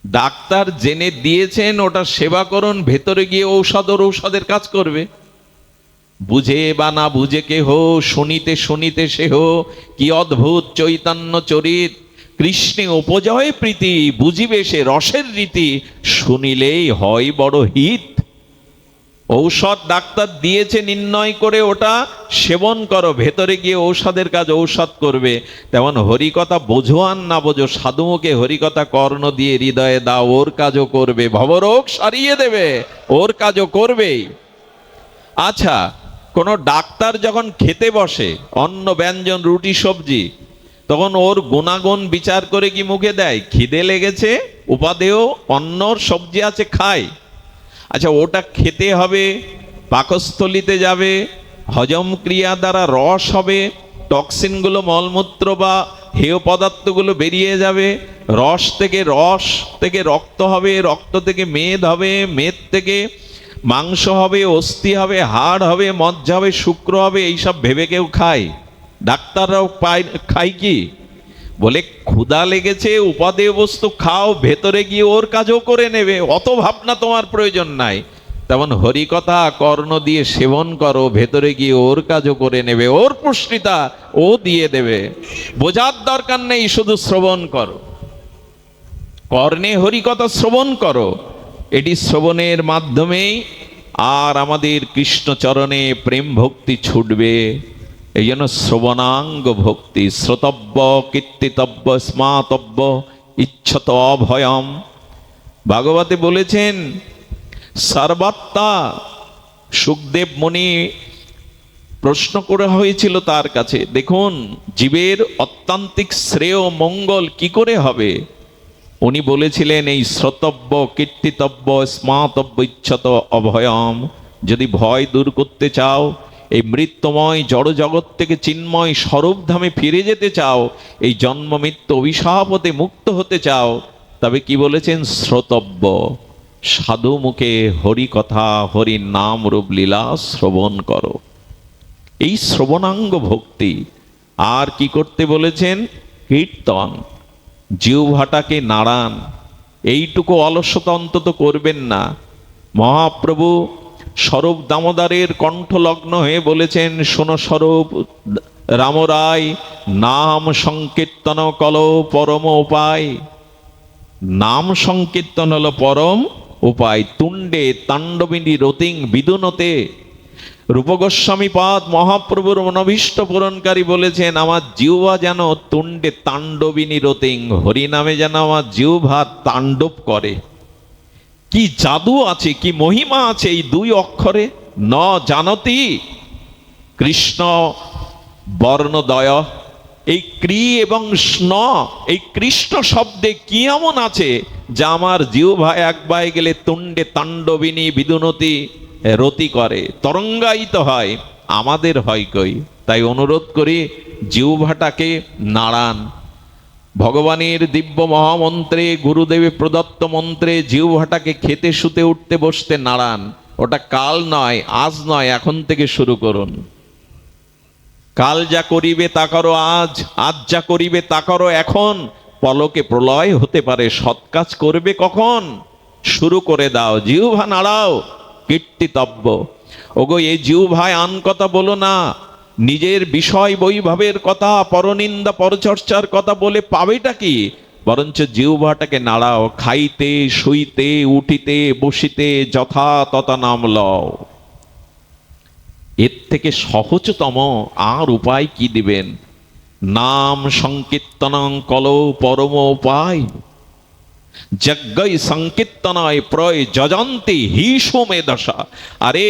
ডাক্তার জেনে দিয়েছেন, ওটা সেবা করুন, ভেতরে গিয়ে ঔষধের কাজ করবে। বুঝে বা না বুঝে কেহ, শুনিতে শুনিতে সেহ, কি অদ্ভুত চৈতন্য চরিত, কৃষ্ণে উপজয় প্রীতি, বুঝিবে সে রসের রীতি, শুনিলেই হয় বড় হিত। ঔষধ ডাক্তার দিয়েছে নির্ণয় করে ওটা সেবন করো, ভেতরে গিয়ে ঔষধের কাজ ঔষধ করবে। তেমন হরিকথা বোঝো আর না বোঝো, সাধুমুখে হরিকথা কর্ণ দিয়ে হৃদয়ে দাও, ওর কাজও করবে, ভবরোগ সারিয়ে দেবে, ওর কাজও করবেই। আচ্ছা, কোনো ডাক্তার যখন খেতে বসে অন্ন ব্যঞ্জন রুটি সবজি, তখন ওর গুণাগুণ বিচার করে কি মুখে দেয়? খিদে লেগেছে, উপাদেয় অন্নর সবজি আছে, খায়। আচ্ছা, ওটা খেতে হবে, পাকস্থলিতে যাবে, হজম ক্রিয়া দ্বারা রস হবে, টক্সিনগুলো মলমূত্র বা হেয় পদার্থগুলো বেরিয়ে যাবে, রস থেকে রক্ত হবে, রক্ত থেকে মেদ হবে, মেদ থেকে মাংস হবে, অস্থি হবে, হাড় হবে, মজ্জা হবে, শুক্র হবে। এইসব ভেবে কেউ খায়? ডাক্তাররাও খায় কি? বলে ক্ষুধা লেগেছে, উপাদেয় বস্তু খাও, ভেতরে গিয়ে ওর কাজও করে নেবে, অত ভাবনা তোমার প্রয়োজন নাই। তেমন হরিকথা কর্ণ দিয়ে সেবন করো, ভেতরে গিয়ে ওর কাজও করে নেবে, ওর পুষ্টিতা ও দিয়ে দেবে। বোঝার দরকার নেই, শুধু শ্রবণ করো, কর্ণে হরিকথা শ্রবণ করো। এটি শ্রবণের মাধ্যমেই আর আমাদের কৃষ্ণচরণে প্রেম ভক্তি ছুটবে। এই জন্য শ্রবণাঙ্গ ভক্তি, শ্রোতব্য কীর্তিতব্য স্মাতব্য ইচ্ছত অভয়ম। ভাগবতে বলেছেন সর্বাত্মা। সুখদেব মুনি প্রশ্ন করা হয়েছিল তার কাছে, দেখুন জীবের অত্যান্তিক শ্রেয় মঙ্গল কি করে হবে? উনি বলেছিলেন এই শ্রোতব্য কীর্তিতব্য স্মাতব্য ইচ্ছত অভয়ম। যদি ভয় দূর করতে চাও, এই মৃত্যুময় জড় জগৎ থেকে চিন্ময় স্বরূপধামে ফিরে যেতে চাও, এই জন্ম মৃত্যু অভিশাপ হতে মুক্ত হতে চাও, তবে কি বলেছেন? শ্রোতব্য, সাধু মুখে হরি কথা হরি নাম রূপ লীলা শ্রবণ করো। এই শ্রবণাঙ্গ ভক্তি। আর কি করতে বলেছেন? কীর্তন, জিহ্বাটাকে নাড়ান। এইটুকু অলসতা অন্তত করবেন না। মহাপ্রভু স্বরূপ দামোদরের কণ্ঠলগ্ন হয়ে বলেছেন, শোনো স্বরূপ রামরায়, নাম সংকীর্তন কল পরম উপায়। নাম সংকীর্তন হলো পরম উপায়। তুণ্ডে তাণ্ডবিনী রতিং বিদুনতে। রূপগোস্বামী পাদ মহাপ্রভুর মনোভীষ্ট পূরণকারী বলেছেন, আমার জিহ্বা যেন তুণ্ডে তাণ্ডবিনী রতিং, হরিনামে যেন আমার জিহ্বা তাণ্ডব করে। কি জাদু আছে, কি মহিমা আছে এই দুই অক্ষরে। ন জানতি কৃষ্ণ বর্ণদয়। এই ক্রি এবং স্ন, এই কৃষ্ণ শব্দে কি এমন আছে যা আমার জিহ্বা একবারে গেলে তুণ্ডে তাণ্ডবিনী বিদুনতি রতি করে, তরঙ্গায়িত হয়। আমাদের হয় কই? তাই অনুরোধ করি, জিহ্বাটাকে নাড়ান। ভগবানের দিব্য মহামন্ত্রে, গুরুদেবের প্রদত্ত মন্ত্রে জিহ্বাটাকে খেতে শুতে উঠতে বসতে নাড়ান। ওটা কাল নয়, আজ নয়, এখন থেকে শুরু করুন। কাল যা করিবে তা করো আজ, আজ যা করিবে তা করো এখন। পলকে প্রলয় হতে পারে, সৎ কাজ করবে কখন? শুরু করে দাও, জিহ্বা নাড়াও। কীর্তিতব্য। ওগো, এই জিহ্বায় আন কথা বলো না, নিজের বিষয় বৈভবের কথা, পরনিন্দা পরচর্চার কথা বলে পাবেটা কি? বরঞ্চ জিহ্বাটাকে নাড়াও। খাইতে শুইতে উঠিতে বসিতে যথা তথা নাম লও। এর থেকে সহজতম আর উপায় কি দিবেন? নাম সংকীর্তনং কলো পরম উপায়। যজ্ঞই সংকীর্তনায় প্রয় যজন্তি হিসুমে দশা। আরে,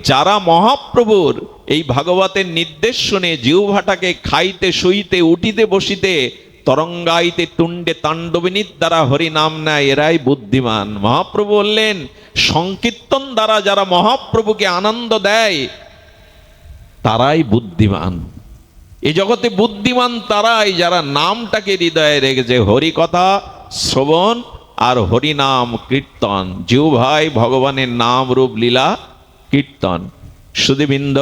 যারা মহাপ্রভুর এই ভাগবতের নির্দেশ শুনে জিহ্বাটাকে খাইতে শুইতে উঠিতে বসিতে তরঙ্গাইতে তুণ্ডে তাণ্ডবিনীর দ্বারা হরি নাম নেয়, এরাই বুদ্ধিমান। মহাপ্রভু বললেন, সংকীর্তন দ্বারা যারা মহাপ্রভুকে আনন্দ দেয় তারাই বুদ্ধিমান। এ জগতে বুদ্ধিমান তারাই যারা নামটাকে হৃদয়ে রেখেছে। হরি কথা শ্রবণ আর হরি নাম কীর্তন, জিহ্বায় ভগবানের নাম রূপ লীলা কীর্তন। সুধীবৃন্দ,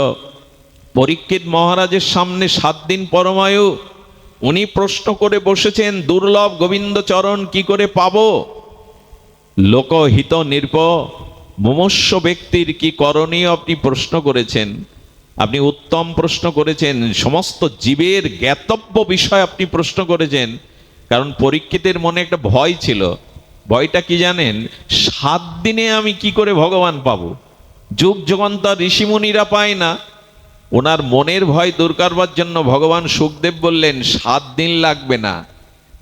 পরীক্ষিত মহারাজের সামনে 7 দিন পরমায়ু। উনি প্রশ্ন করে বসেছেন, দুর্লভ গোবিন্দ চরণ কি করে পাবো? লোকহিত নির্প মুমুষ্য ব্যক্তির কি করণীয় আপনি প্রশ্ন করেছেন। আপনি উত্তম প্রশ্ন করেছেন। সমস্ত জীবের জ্ঞাতব্য বিষয় আপনি প্রশ্ন করেছেন। কারণ পরীক্ষিতের মনে একটা ভয় ছিল। ভয়টা কি জানেন? 7 দিনে আমি কি করে ভগবান পাবো? যুগ যুগান্তর ঋষিমুনিরা পায় না। ওনার মনের ভয় দূর করবার জন্য ভগবান সুখদেব বললেন 7 দিন লাগবে না,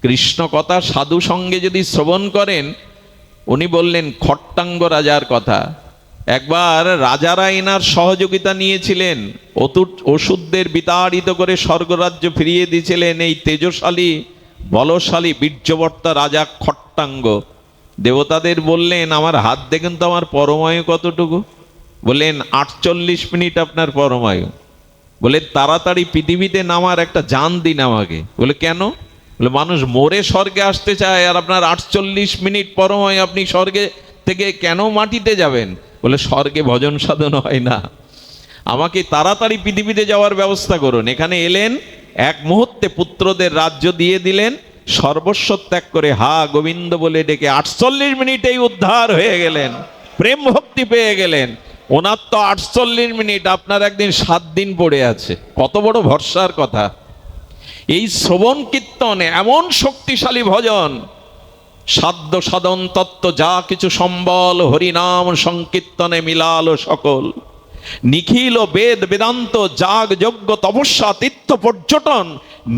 কৃষ্ণ কথা সাধু সঙ্গে যদি শ্রবণ করেন। উনি বললেন খট্টাঙ্গ রাজার কথা। একবার রাজারা এনার সহযোগিতা নিয়েছিলেন, ওষুধদের বিতাড়িত করে স্বর্গরাজ্য ফিরিয়ে দিয়েছিলেন এই তেজশালী বলশালী বীর্যবর্তা রাজা খট্টাঙ্গ। দেবতাদের বললেন আমার হাত দেখেন তো আমার পরমায়ু কতটুকু। বললেন 48 মিনিট আপনার পরমায়ু। বলে তাড়াতাড়ি পৃথিবীতে নামার একটা যান দিন আমাকে। বলে কেন? বলে মানুষ মরে স্বর্গে আসতে চায়, আর আপনার 48 মিনিট পরমায়ু, আপনি স্বর্গে থেকে কেন মাটিতে যাবেন? বলে স্বর্গে ভজন সাধন হয় না, আমাকে তাড়াতাড়ি পৃথিবীতে যাওয়ার ব্যবস্থা করুন। এখানে এলেন, এক মুহূর্তে পুত্রদের রাজ্য দিয়ে দিলেন, সর্বস্ব ত্যাগ করে হা গোবিন্দ বলে ডেকে 48 মিনিটেই উদ্ধার হয়ে গেলেন, প্রেম ভক্তি পেয়ে গেলেন। ওনার তো 48 মিনিট, আপনার একদিন 7 দিন পড়ে আছে। কত বড় ভরসার কথা! এই শ্রবণ কীর্তন এমন শক্তিশালী ভজন, সাধ্য সাধন তত্ত্ব যা কিছু সম্বল, হরিনাম সংকীর্তনে মিলালো সকল। নিখিল বেদ বেদান্ত যাগ যজ্ঞ তপস্যা তীর্থ পর্যটন,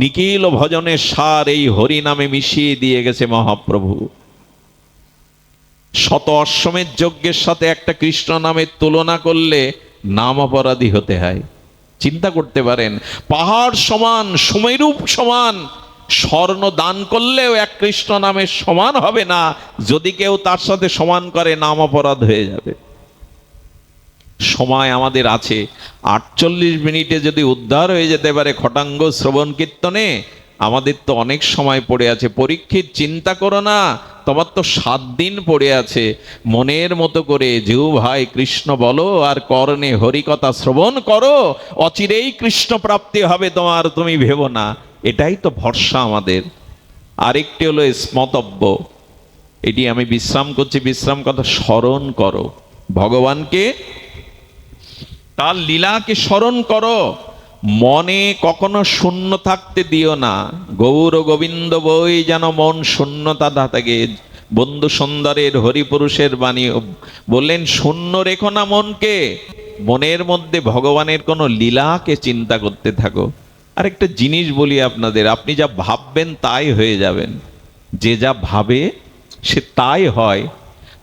নিখিল ভজনের সার এই হরিনামে মিশিয়ে দিয়ে গেছে মহাপ্রভু। শত অশ্বমেধ যজ্ঞের সাথে একটা কৃষ্ণ নামের তুলনা করলে নাম অপরাধী হতে হয়। চিন্তা করতে পারেন, পাহাড় সমান সুমেরু সমান স্বর্ণ দান করলেও এক কৃষ্ণ নামের সমান হবে না। যদি কেউ তার সাথে সমান করে নাম অপরাধ হয়ে যাবে। সময় আমাদের আছে, 48 মিনিটে যদি উদ্ধার হয়ে যেতে পারে খটাঙ্গ শ্রবণ কীর্তনে, আমাদের তো অনেক সময় পড়ে আছে। পরীক্ষিত চিন্তা করো না, তোমার তো 7 দিন পড়ে আছে। মনের মতো করে জিহ্ ভাই কৃষ্ণ বলো আর কর্ণে হরিকথা শ্রবণ করো, অচিরেই কৃষ্ণ প্রাপ্তি হবে তোমার, তুমি ভেবো না। এটাই তো ভরসা আমাদের। আরেকটি হলো স্মতব্য, এটি আমি বিশ্রাম করছি, বিশ্রাম কথা স্মরণ করো, ভগবানকে তার লীলাকে স্মরণ করো, মনে কখনো শূন্য থাকতে দিও না। গৌর গোবিন্দ বই যেন মন শূন্যতা থাকে। বন্ধু সুন্দরের হরিপুরুষের বাণী বললেন শূন্য রেখো না মনকে, মনের মধ্যে ভগবানের কোনো লীলাকে চিন্তা করতে থাকো। আর একটা জিনিস বলি আপনাদের, আপনি যা ভাববেন তাই হয়ে যাবেন। যে যা ভাবে সে তাই হয়।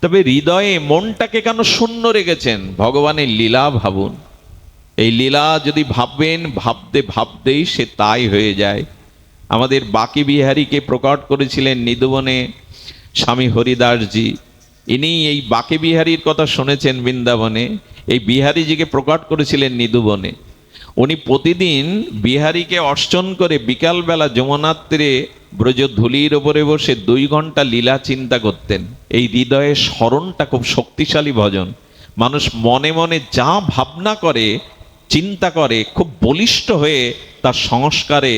তবে হৃদয়ে মনটাকে কেন শূন্য রেখেছেন? ভগবানের লীলা ভাবুন। এই লীলা যদি ভাববেন, ভাবতে ভাবতেই সে তাই হয়ে যায়। আমাদের বাকি বিহারীকে প্রকট করেছিলেন নিধুবনে স্বামী হরিদাসজি। ইনি এই বাকি বিহারীর কথা শুনেছেন বৃন্দাবনে। এই বিহারীজিকে প্রকট করেছিলেন নিধুবনে। উনি প্রতিদিন বিহারীকে অর্চন করে বিকালবেলা যমুনার তীরে ব্রজ ধুলির ওপরে বসে 2 ঘন্টা লীলা চিন্তা করতেন। এই হৃদয়ের স্মরণটা খুব শক্তিশালী ভজন। মানুষ মনে মনে যা ভাবনা করে, চিন্তা করে, খুব বলিষ্ঠ হয়ে তার সংস্কারে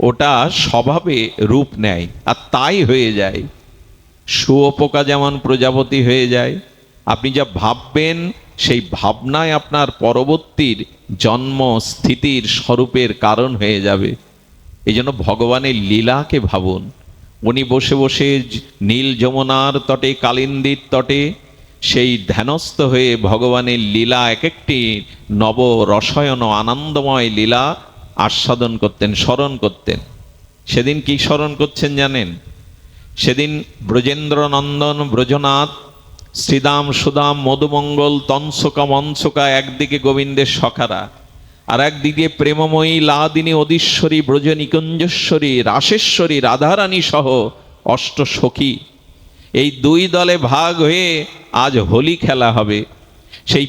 ওটা স্বভাবে রূপ নেয়, আর তাই হয়ে যায়। শুয়োপোকা যেমন প্রজাপতি হয়ে যায়, আপনি যা ভাববেন সেই ভাবনায় আপনার পরবর্তীর জন্ম স্থিতির স্বরূপের কারণ হয়ে যাবে। এই জন্য ভগবানের লীলাকে ভাবুন। উনি বসে বসে নীল যমুনার তটে, কালিন্দীর তটে সেই ধ্যানস্থ হয়ে ভগবানের লীলা, এক একটি নব রসায়ন আনন্দময় লীলা আস্বাদন করতেন, স্মরণ করতেন। সেদিন কি স্মরণ করছেন জানেন? সেদিন ব্রজেন্দ্র নন্দন ব্রজনাথ শ্রীদাম সুদাম মধুমঙ্গল তনসকা মনসকা একদিকে গোবিন্দের সখারা, আর একদিকে প্রেমময়ী লাদিনী অধীশ্বরী ব্রজনিকুঞ্জেশ্বরী রাসেশ্বরী রাধারানী সহ 8 সখী। এই 2 দলে ভাগ হয়ে আজ হোলি খেলা হবে। সেই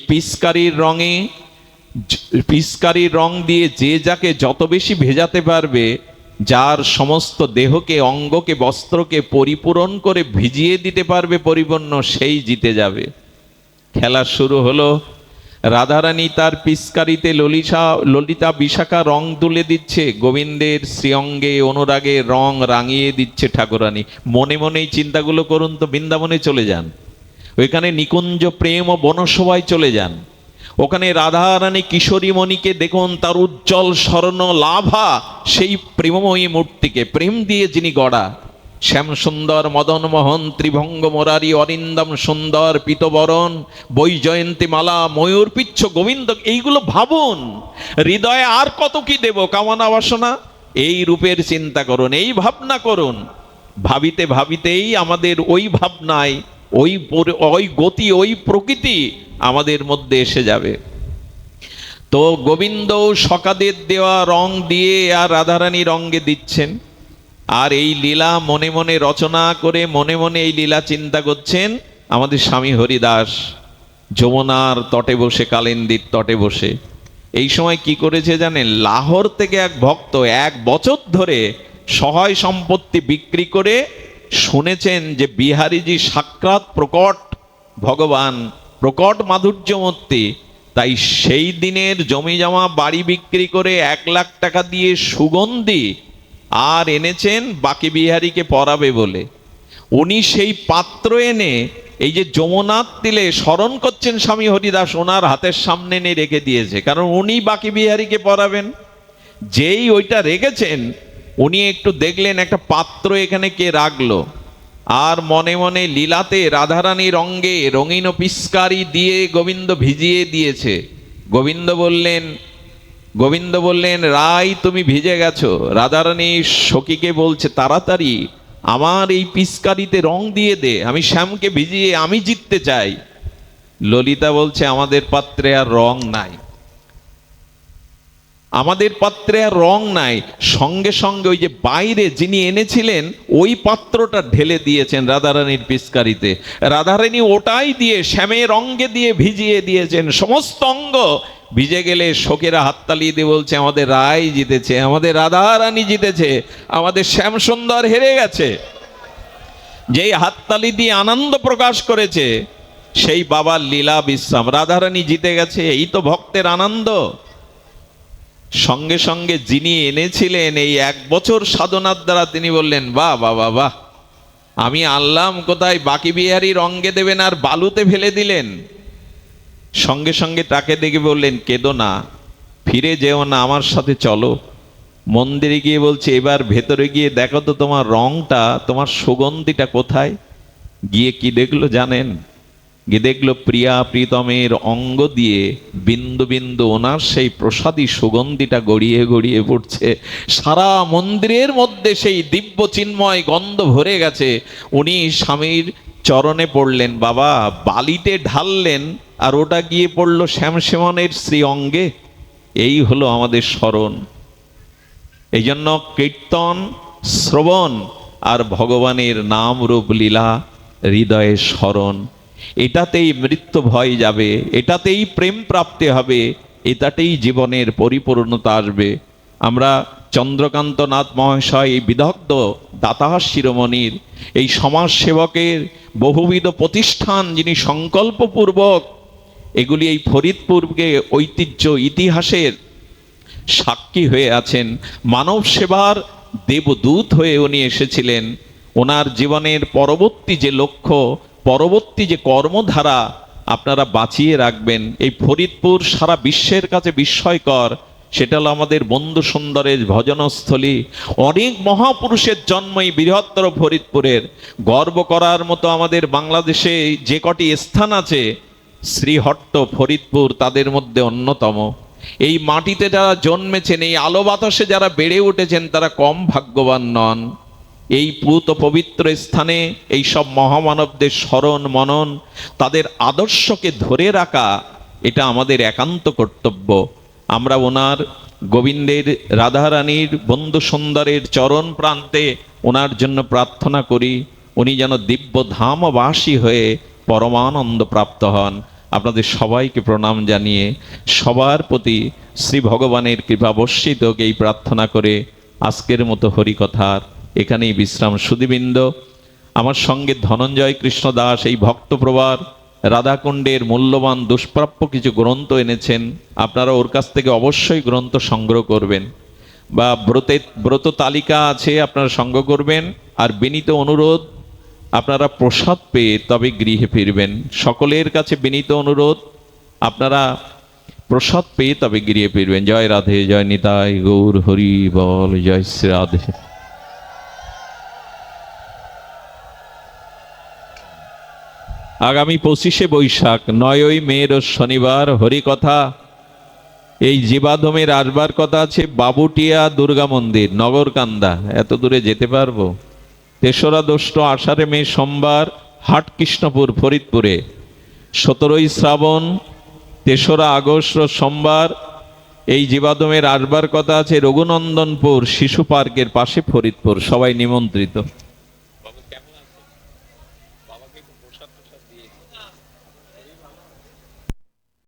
পিচকারির রং দিয়ে যে যাকে যত বেশি ভেজাতে পারবে, যার সমস্ত দেহকে, অঙ্গকে, বস্ত্রকে পরিপূরণ করে ভিজিয়ে দিতে পারবে পরিপূর্ণ, সেই জিতে যাবে। খেলা শুরু হলো। রাধারানী তার পিচকারিতে ললিতা বিশাখা রং তুলে দিচ্ছে, গোবিন্দের শ্রীঅঙ্গে অনুরাগে রং রাঙিয়ে দিচ্ছে ঠাকুরানী। মনে মনেই চিন্তাগুলো করুন তো, বৃন্দাবনে চলে যান, ওইখানে নিকুঞ্জ প্রেম ও বনসভায় চলে যান। ওখানে রাধারানী কিশোরী মণিকে দেখুন, তার উজ্জ্বল স্বর্ণ লাভা সেই প্রেমময়ী মূর্তিকে, প্রেম দিয়ে যিনি গড়া, শ্যাম সুন্দর মদন মোহন ত্রিভঙ্গ মোরারি অরিন্দম সুন্দর পীতবরণ বৈজয়ন্তী মালা ময়ূর পিচ্ছ গোবিন্দ, এইগুলো ভাবুন। হৃদয়ে আর কত কি দেব কামনা বাসনা, এই রূপের চিন্তা করুন, এই ভাবনা করুন। ভাবিতে ভাবিতেই আমাদের ওই ভাবনায় ওই গতি, ওই প্রকৃতি আমাদের মধ্যে এসে যাবে। তো গোবিন্দ সকাদের দেওয়া রং দিয়ে আর রাধারানী রঙে দিচ্ছেন, আর এই লীলা মনে মনে রচনা করে মনে মনে এই লীলা চিন্তা করছেন আমাদের স্বামী হরিদাস যমুনার তটে বসে, কালিন্দীর তটে বসে। এই সময় কি করেছে জানেন? লাহোর থেকে এক ভক্ত 1 বছর ধরে সহায় সম্পত্তি বিক্রি করে শুনেছেন যে বিহারীজি সাক্ষাৎ প্রকট ভগবান, প্রকট মাধুর্যমূর্তি। তাই সেই দিনের জমি জমা বাড়ি বিক্রি করে 1 লাখ টাকা দিয়ে সুগন্ধি আর এনেছেন বাকি বিহারীকে পরাবে বলে। উনি সেই পাত্র এনে এই যে যমুনার তীরে স্মরণ করছেন স্বামী হরিদাস, ওনার হাতের সামনে এনে রেখে দিয়েছে, কারণ উনি বাকি বিহারীকে পরাবেন। যেই ওইটা রেখেছেন, উনি একটু দেখলেন একটা পাত্র এখানে কে রাখলো, আর মনে মনে লীলাতে রাধারানীর অঙ্গে রঙিন পিস্কারি দিয়ে গোবিন্দ ভিজিয়ে দিয়েছে। গোবিন্দ বললেন রাই তুমি ভিজে গেছো। রাধারানী সখীকে বলছে তাড়াতাড়ি আমার এই পিস্কারিতে রং দিয়ে দে, আমি শ্যামকে ভিজিয়ে আমি জিততে চাই। ললিতা বলছে আমাদের পাত্রে আর রং নাই, আমাদের পাত্রে আর রং নাই। সঙ্গে সঙ্গে ওই যে বাইরে যিনি এনেছিলেন ওই পাত্রটা ঢেলে দিয়েছেন রাধারানীর পিস্কারিতে। রাধারানী ওটাই দিয়ে শ্যামের অঙ্গে দিয়ে ভিজিয়ে দিয়েছেন, সমস্ত অঙ্গ ভিজে গেলে শোকেরা হাততালি দিয়ে বলছে আমাদের রায় জিতেছে, আমাদের রাধারানী জিতেছে, আমাদের শ্যাম সুন্দর হেরে গেছে। যেই হাততালি দিয়ে আনন্দ প্রকাশ করেছে সেই বাবার লীলা বিশ্রাম, রাধারানী জিতে গেছে, এই তো ভক্তের আনন্দ। সঙ্গে সঙ্গে যিনি এনেছিলেন এই 1 বছর সাধনার দ্বারা তিনি বললেন বাহ বাহ বাহ বাহ, আমি আনলাম কোথায়, বাকি বিহারীর অঙ্গে দেবেন আর বালুতে ফেলে দিলেন। সঙ্গে সঙ্গে তাকে দেখে বললেন কেঁদো না, ফিরে যেও না, আমার সাথে চলো। মন্দিরে গিয়ে বলছে এবার ভেতরে গিয়ে দেখো তো তোমার রংটা, তোমার সুগন্ধিটা কোথায়। গিয়ে কি দেখলো জানেন? গিয়ে দেখলো প্রিয়া প্রীতমের অঙ্গ দিয়ে বিন্দু বিন্দু ওনার সেই প্রসাদী সুগন্ধিটা গড়িয়ে গড়িয়ে পড়ছে। সারা মন্দিরের মধ্যে সেই দিব্য চিন্ময় গন্ধ ভরে গেছে। উনি স্বামীর চরণে পড়লেন, বাবা বালিতে ঢাললেন আর ওটা গিয়ে পড়লো শ্যামসেমনের শ্রী অঙ্গে। এই হলো আমাদের স্মরণ। এই জন্য কীর্তন শ্রবণ আর ভগবানের নাম রূপ লীলা হৃদয়ে স্মরণ, এটাতেই মৃত্যু ভয় যাবে, এটাতেই প্রেম প্রাপ্তি হবে, এটাতেই জীবনের পরিপূর্ণতা আসবে। আমরা চন্দ্রকান্ত নাথ মহাশয় এই বিদগ্ধ দাতা শিরোমণির এই সমাজ সেবকের বহুবিধ প্রতিষ্ঠান, যিনি সংকল্পপূর্বক এগুলি এই ফরিদপুরকে ঐতিহ্য ইতিহাসের সাক্ষী হয়ে আছেন, মানব সেবার দেবদূত হয়ে উনি এসেছিলেন। ওনার জীবনের পরবর্তী যে লক্ষ্য, পরবর্তী যে কর্মধারা আপনারা বাঁচিয়ে রাখবেন। এই ফরিদপুর সারা বিশ্বের কাছে বিস্ময়কর, সেটা হলো আমাদের বন্ধু সুন্দরের ভজনস্থলী। অনেক মহাপুরুষের জন্ম এই বৃহত্তর ফরিদপুরের। গর্ব করার মতো আমাদের বাংলাদেশে যে কটি স্থান আছে, শ্রীহট্ট ফরিদপুর তাদের মধ্যে অন্যতম। এই মাটিতে যারা জন্মেছেন, এই আলো বাতাসে যারা বেড়ে উঠেছেন, তারা কম ভাগ্যবান নন। এই পুত পবিত্র স্থানে এই সব মহামানবদের স্মরণ মনন, তাদের আদর্শকে ধরে রাখা, এটা আমাদের একান্ত কর্তব্য। আমরা ওনার গোবিন্দের রাধারানীর বন্ধু সুন্দরের চরণ প্রান্তে ওনার জন্য প্রার্থনা করি, উনি যেন দিব্য ধামবাসী হয়ে পরমানন্দ প্রাপ্ত হন। আপনাদের সবাইকে প্রণাম জানিয়ে সবার প্রতি শ্রী ভগবানের কৃপা বর্ষিত হোক এই প্রার্থনা করে আজকের মতো হরিকথার এখানেই বিশ্রাম। সুধীবৃন্দ, আমার সঙ্গে ধনঞ্জয় কৃষ্ণ দাস এই ভক্তপ্রবার রাধাকুণ্ডের মূল্যবান দুষ্প্রাপ্য কিছু গ্রন্থ এনেছেন। আপনারা ওর কাছ থেকে অবশ্যই গ্রন্থ সংগ্রহ করবেন, বা ব্রত তালিকা আছে আপনারা সংগ্রহ করবেন। আর বিনীত অনুরোধ, আপনারা প্রসাদ পেয়ে তবে গৃহে ফিরবেন। সকলের কাছে বিনীত অনুরোধ, আপনারা প্রসাদ পেয়ে তবে গৃহে ফিরবেন। জয় রাধে, জয় নিতাই গৌর হরি বল, জয় শ্রী রাধে। আগামী 25শে বৈশাখ 9ই মে রোজ শনিবার হরিকথা। এই জীবাধমের আসবার কথা আছে বাবুটিয়া দুর্গা মন্দির, নগরকান্দা। এত দূরে যেতে পারবো? 3রা জ্যৈষ্ঠ 18 মে সোমবার হাট কৃষ্ণপুর ফরিদপুরে। 17ই শ্রাবণ 3রা আগস্ট রোজ সোমবার এই জীবাধমের আসবার কথা আছে রঘুনন্দনপুর শিশু পার্কের পাশে ফরিদপুর। সবাই নিমন্ত্রিত।